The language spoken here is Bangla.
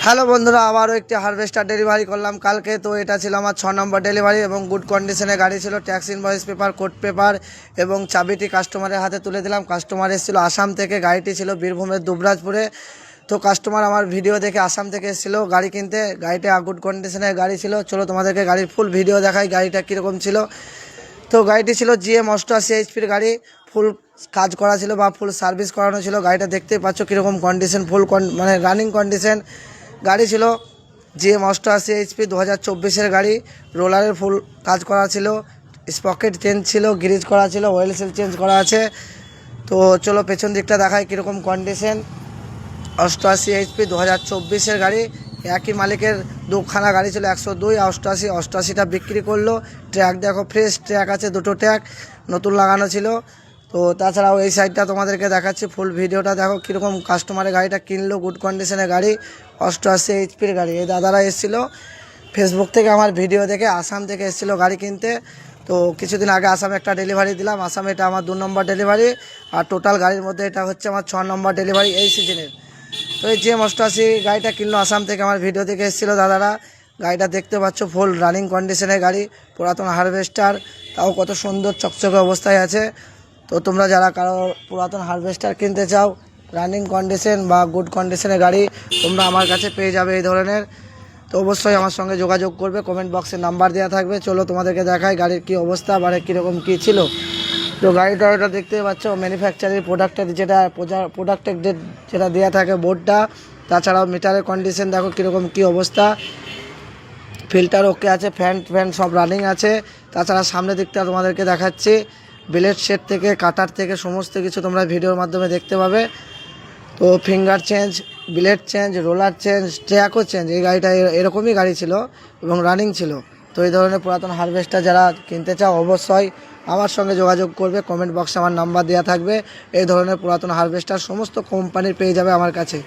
হ্যালো বন্ধুরা, আবারও একটি হারভেস্টার ডেলিভারি করলাম কালকে। তো এটা ছিল আমার 6 নম্বর ডেলিভারি এবং গুড কন্ডিশনে গাড়ি ছিল। Tax invoice paper, code paper এবং চাবিটি কাস্টমারের হাতে তুলে দিলাম। কাস্টমার এসেছিলো আসাম থেকে, গাড়িটি ছিল বীরভূমের দুবরাজপুরে। তো কাস্টমার আমার ভিডিও দেখে আসাম থেকে এসেছিলো গাড়ি কিনতে। গাড়িটা গুড কন্ডিশনের গাড়ি ছিল। চলো তোমাদেরকে গাড়ির ফুল ভিডিও দেখাই গাড়িটা কীরকম ছিল। তো গাড়িটি ছিল GM 88 এইচপির গাড়ি, ফুল কাজ করা ছিল বা ফুল সার্ভিস করানো ছিল। গাড়িটা দেখতেই পাচ্ছ কীরকম কন্ডিশন, ফুল মানে রানিং কন্ডিশন গাড়ি ছিল। GM 88 এইচপি 2024-এর গাড়ি, রোলারের ফুল কাজ করা ছিল, স্পকেট চেঞ্জ ছিল, গ্রিজ করা ছিল, অয়েল সেল চেঞ্জ করা আছে। তো চলো পেছন দিকটা দেখায় কীরকম কন্ডিশন। 88 এইচপি 2024-এর গাড়ি, একই মালিকের দুখানা গাড়ি ছিল, 102 88টা বিক্রি করলো। ট্র্যাক দেখো, ফ্রেশ ট্র্যাক আছে, দুটো ট্র্যাক নতুন লাগানো ছিল। তো তাছাড়াও এই সাইডটা তোমাদেরকে দেখাচ্ছি, ফুল ভিডিওটা দেখো কীরকম কাস্টমারের গাড়িটা কিনলো। গুড কন্ডিশনের গাড়ি, 88 এইচপির গাড়ি। এই দাদারা এসেছিলো ফেসবুক থেকে আমার ভিডিও দেখে, আসাম থেকে এসেছিলো গাড়ি কিনতে। তো কিছুদিন আগে আসামে একটা ডেলিভারি দিলাম। আসামে এটা আমার 2 নম্বর ডেলিভারি, আর টোটাল গাড়ির মধ্যে এটা হচ্ছে আমার 6 নম্বর ডেলিভারি এই সিজনের। তো এই GM 88 গাড়িটা কিনলো আসাম থেকে, আমার ভিডিও থেকে এসেছিলো দাদারা। গাড়িটা দেখতে পাচ্ছ ফুল রানিং কন্ডিশনের গাড়ি, পুরাতন হারভেস্টার, তাও কত সুন্দর চকচকে অবস্থায় আছে। তো তোমরা যারা কারো পুরাতন হারভেস্টার কিনতে চাও, রানিং কন্ডিশন বা গুড কন্ডিশনের গাড়ি, তোমরা আমার কাছে পেয়ে যাবে এই ধরনের। তো অবশ্যই আমার সঙ্গে যোগাযোগ করবে, কমেন্ট বক্সে নাম্বার দেওয়া থাকবে। চলো তোমাদেরকে দেখাই গাড়ির কী অবস্থা, মানে কীরকম কী ছিল। তো গাড়িটা এটা দেখতে পাচ্ছ ম্যানুফ্যাকচারিং প্রোডাক্টের যেটা প্রোডাক্টের ডেট যেটা দেওয়া থাকে বোর্ডটা। তাছাড়াও মিটারের কন্ডিশন দেখো কীরকম কী অবস্থা, ফিল্টার ওকে আছে, ফ্যান সব রানিং আছে। তাছাড়া সামনের দিকটা তোমাদেরকে দেখাচ্ছি, ব্লেড সেট থেকে কাটার থেকে সমস্ত কিছু তোমরা ভিডিওর মাধ্যমে দেখতে পাবে। তো finger change, blade change, roller change, ট্র্যাকও চেঞ্জ। এই গাড়িটা এরকমই গাড়ি ছিল এবং রানিং ছিল। তো এই ধরনের পুরাতন হারভেস্টার যারা কিনতে চাও অবশ্যই আমার সঙ্গে যোগাযোগ করবে, কমেন্ট বক্সে আমার নাম্বার দেওয়া থাকবে। এই ধরনের পুরাতন হারভেস্টার সমস্ত কোম্পানির পেয়ে যাবে আমার কাছে।